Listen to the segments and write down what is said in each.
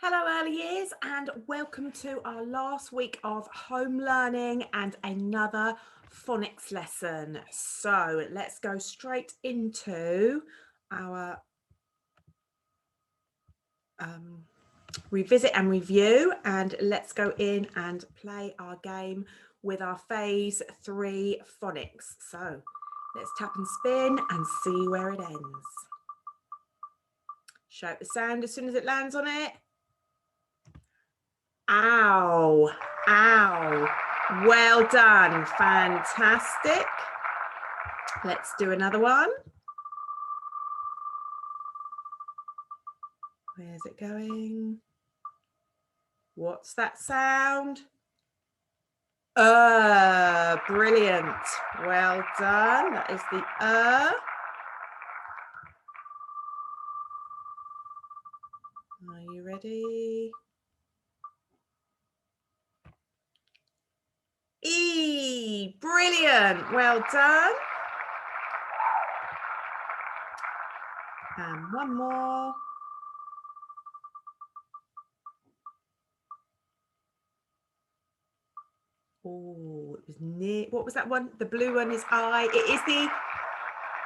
Hello early years and welcome to our last week of home learning and another phonics lesson. So let's go straight into our revisit and review, and let's go in and play our game with our phase 3 phonics. So let's tap and spin and see where it ends. Shout the sound as soon as it lands on it. Ow, ow. Well done. Fantastic. Let's do another one. Where's it going? What's that sound? Brilliant. Well done. That is the Are you ready? E. Brilliant. Well done. And one more. Oh, it was near. What was that one? The blue one is I. It is the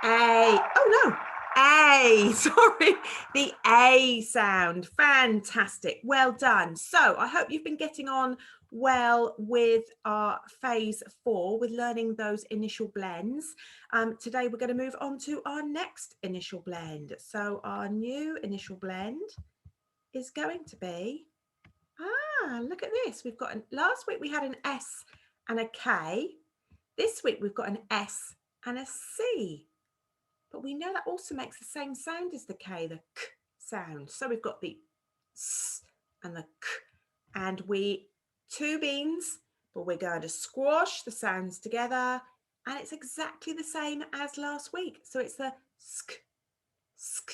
A. Oh, no. A. Sorry. The A sound. Fantastic. Well done. So I hope you've been getting on well with our phase 4 with learning those initial blends. Today we're going to move on to our next initial blend. So our new initial blend is going to be, look at this. We've got last week we had an S and a K. This week we've got an S and a C. But we know that also makes the same sound as the K, the K sound. So we've got the S and the K. And two beans, but we're going to squash the sounds together. And it's exactly the same as last week. So it's the sk, sk.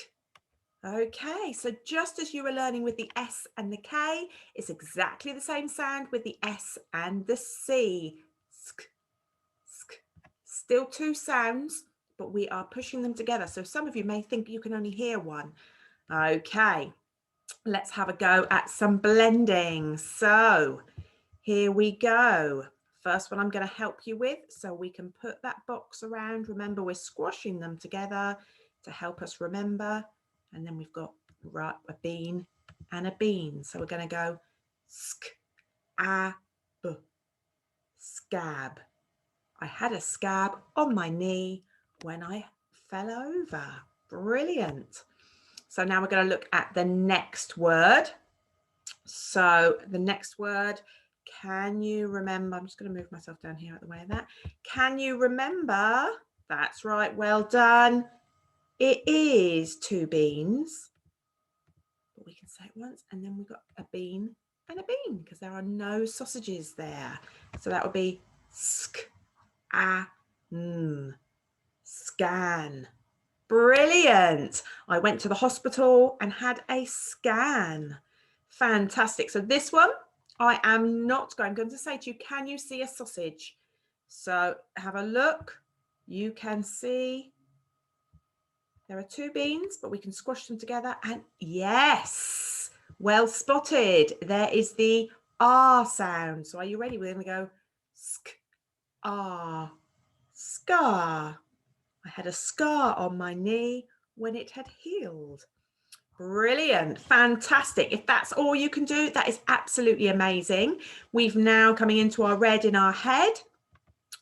Okay, so just as you were learning with the S and the K, it's exactly the same sound with the S and the C. Sk, sk. Still two sounds, but we are pushing them together. So some of you may think you can only hear one. Okay, let's have a go at some blending. So here we go. First one I'm going to help you with so we can put that box around. Remember, we're squashing them together to help us remember. And then we've got a bean and a bean. So we're going to go sk, a, b, scab. I had a scab on my knee when I fell over. Brilliant. So now we're going to look at the next word. So the next word, can you remember? I'm just going to move myself down here out of the way of that. Can you remember? That's right. Well done. It is two beans. But we can say it once, and then we've got a bean and a bean because there are no sausages there. So that would be sk, a, n, scan. Brilliant. I went to the hospital and had a scan. Fantastic. So this one, I am not going to say to you, can you see a sausage? So have a look. You can see there are two beans, but we can squash them together. And yes, well spotted. There is the R sound. So are you ready? We're going to go sk, R, scar. I had a scar on my knee when it had healed. Brilliant. Fantastic. If that's all you can do, that is absolutely amazing. We've now coming into our red in our head.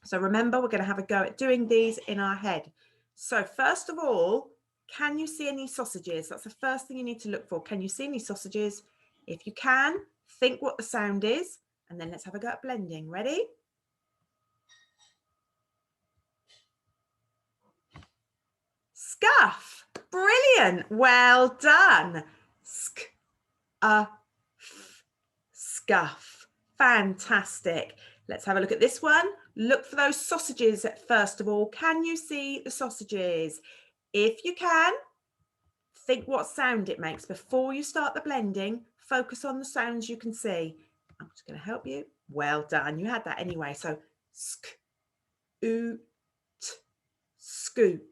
So remember, we're going to have a go at doing these in our head. So first of all, can you see any sausages? That's the first thing you need to look for. Can you see any sausages? If you can, think what the sound is, and then let's have a go at blending. Ready? Scuff. Brilliant. Well done. Sk, a, f, scuff. Fantastic. Let's have a look at this one. Look for those sausages first of all. Can you see the sausages? If you can, think what sound it makes. Before you start the blending, focus on the sounds you can see. I'm just going to help you. Well done. You had that anyway. So sk, oot, scoot.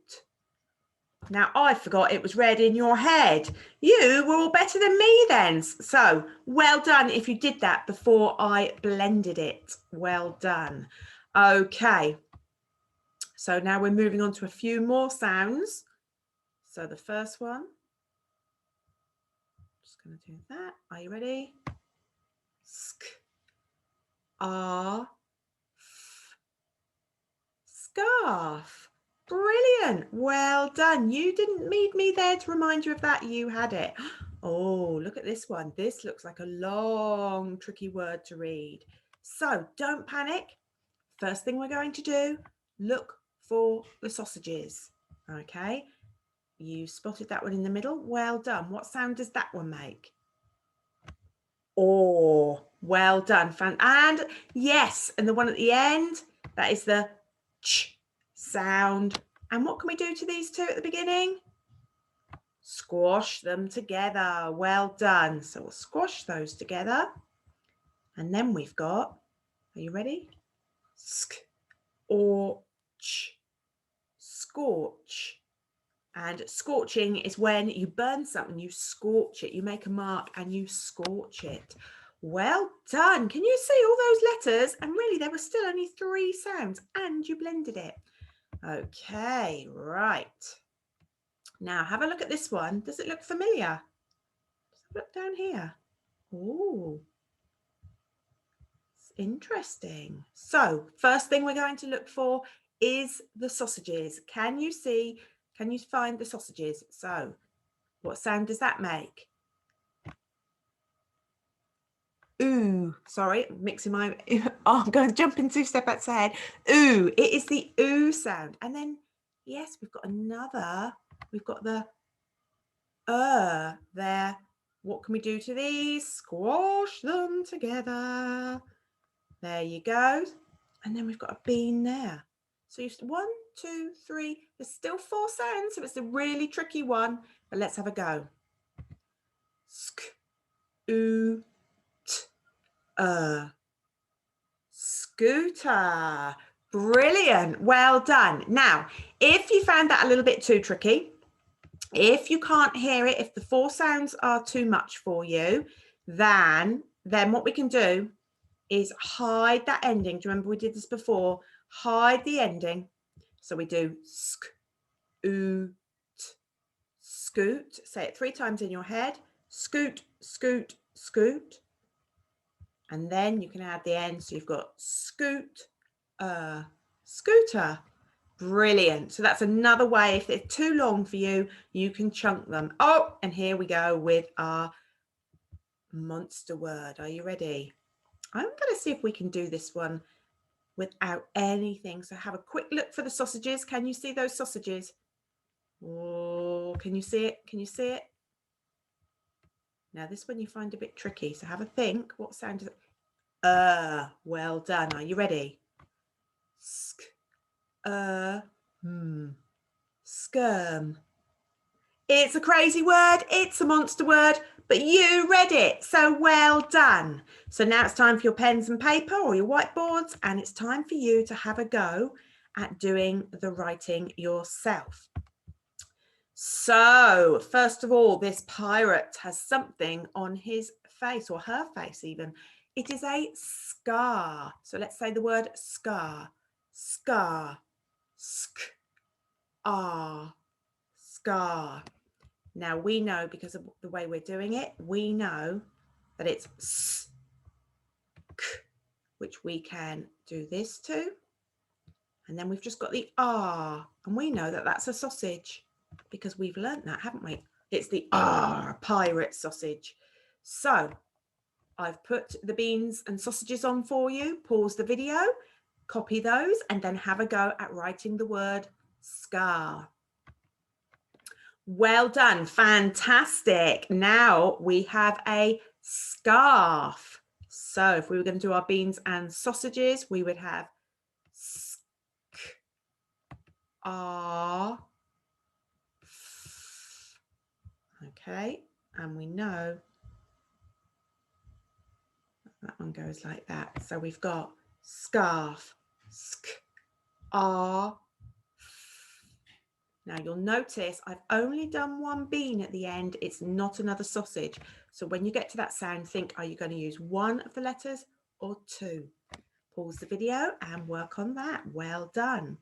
Now, I forgot it was red in your head. You were all better than me then. So, well done if you did that before I blended it. Well done. Okay. So now we're moving on to a few more sounds. So the first one, just going to do that. Are you ready? Sk, ah, f, scarf. Brilliant. Well done. You didn't need me there to remind you of that. You had it. Oh, look at this one. This looks like a long, tricky word to read. So don't panic. First thing we're going to do, look for the sausages. Okay. You spotted that one in the middle. Well done. What sound does that one make? Oh, well done. And yes, and the one at the end, that is the ch sound. And what can we do to these two at the beginning? Squash them together. Well done. So we'll squash those together. And then we've got, are you ready? Sk or ch, scorch. And scorching is when you burn something, you scorch it, you make a mark and you scorch it. Well done. Can you see all those letters? And really, there were still only 3 sounds and you blended it. Okay, right. Now have a look at this one. Does it look familiar? Look down here. Oh, it's interesting. So first thing we're going to look for is the sausages. Can you see? Can you find the sausages? So what sound does that make? Ooh, sorry, I'm mixing my, oh, I'm going to jump in 2 steps ahead. Ooh, it is the ooh sound. And then, yes, we've got another, we've got the there. What can we do to these? Squash them together. There you go. And then we've got a bean there. So you've 1, 2, 3, there's still 4 sounds, so it's a really tricky one, but let's have a go. Sk, ooh, scooter. Brilliant. Well done. Now, if you found that a little bit too tricky, if you can't hear it, if the 4 sounds are too much for you, then what we can do is hide that ending. Do you remember we did this before? Hide the ending. So we do sk, oot, scoot. Say it 3 times in your head. Scoot, scoot, scoot. And then you can add the end. So you've got scoot, scooter. Brilliant. So that's another way. If it's too long for you, you can chunk them. Oh, and here we go with our monster word. Are you ready? I'm going to see if we can do this one without anything. So have a quick look for the sausages. Can you see those sausages? Oh, can you see it? Can you see it? Now this one you find a bit tricky. So have a think. What sound is it? Well done. Are you ready? Sk, skirm. It's a crazy word. It's a monster word, but you read it. So well done. So now it's time for your pens and paper or your whiteboards, and it's time for you to have a go at doing the writing yourself. So first of all, this pirate has something on his face, or her face even. It is a scar. So let's say the word scar. Scar. Sk. Ah. Scar. Now we know, because of the way we're doing it, we know that it's s, k, which we can do this to. And then we've just got the R, and we know that that's a sausage because we've learnt that, haven't we? It's the R, pirate sausage. So I've put the beans and sausages on for you. Pause the video, copy those, and then have a go at writing the word scar. Well done. Fantastic. Now we have a scarf. So if we were going to do our beans and sausages, we would have sk, r, f. Okay. And we know that one goes like that. So we've got scarf, sk, r, f. Now you'll notice I've only done one bean at the end. It's not another sausage. So when you get to that sound, think, are you going to use one of the letters or two? Pause the video and work on that. Well done.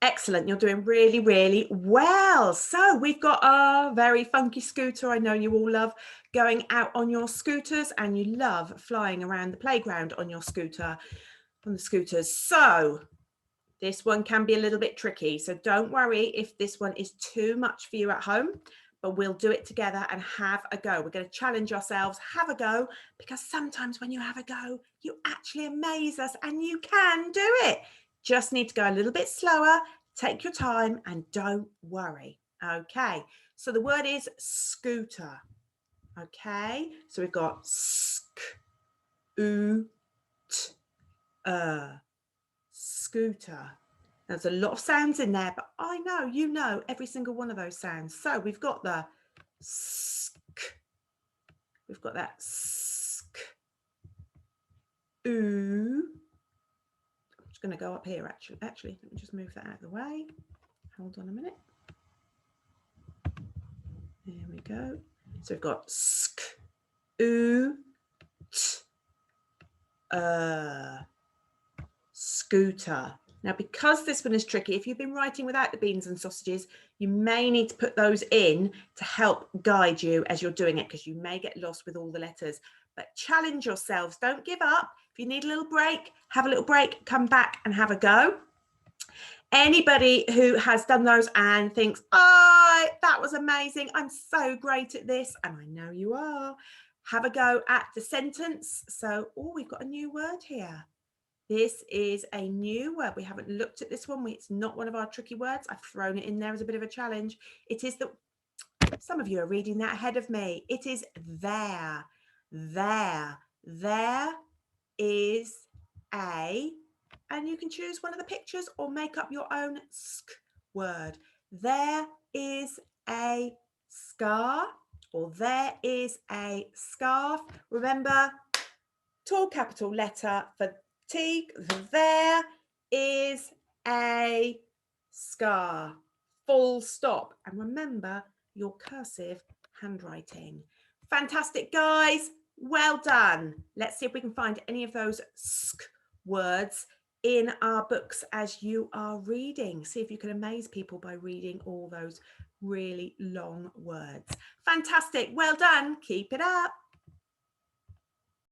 Excellent. You're doing really, really well. So we've got a very funky scooter. I know you all love going out on your scooters and you love flying around the playground on your scooter, on the scooters. So this one can be a little bit tricky. So don't worry if this one is too much for you at home, but we'll do it together and have a go. We're going to challenge ourselves, have a go, because sometimes when you have a go, you actually amaze us and you can do it. Just need to go a little bit slower, take your time and don't worry. Okay, so the word is scooter. Okay, so we've got sk, oo, t, scooter. There's a lot of sounds in there, but I know you know every single one of those sounds. So we've got the sk, we've got that sk, oo. I'm just going to go up here actually. Let me just move that out of the way. Hold on a minute. There we go. So we've got sk, oo, t, scooter. Now, because this one is tricky, if you've been writing without the beans and sausages, you may need to put those in to help guide you as you're doing it, because you may get lost with all the letters. But challenge yourselves. Don't give up. If you need a little break, have a little break, come back and have a go. Anybody who has done those and thinks, oh, that was amazing, I'm so great at this, and I know you are, have a go at the sentence. So, oh, we've got a new word here. This is a new word. We haven't looked at this one. It's not one of our tricky words. I've thrown it in there as a bit of a challenge. It is some of you are reading that ahead of me. It is there. There. There is a, and you can choose one of the pictures or make up your own sk word. There is a scar, or there is a scarf. Remember, tall capital letter for T. There is a scar. Full stop. And remember your cursive handwriting. Fantastic, guys. Well done. Let's see if we can find any of those sk words in our books as you are reading. See if you can amaze people by reading all those really long words. Fantastic. Well done. Keep it up.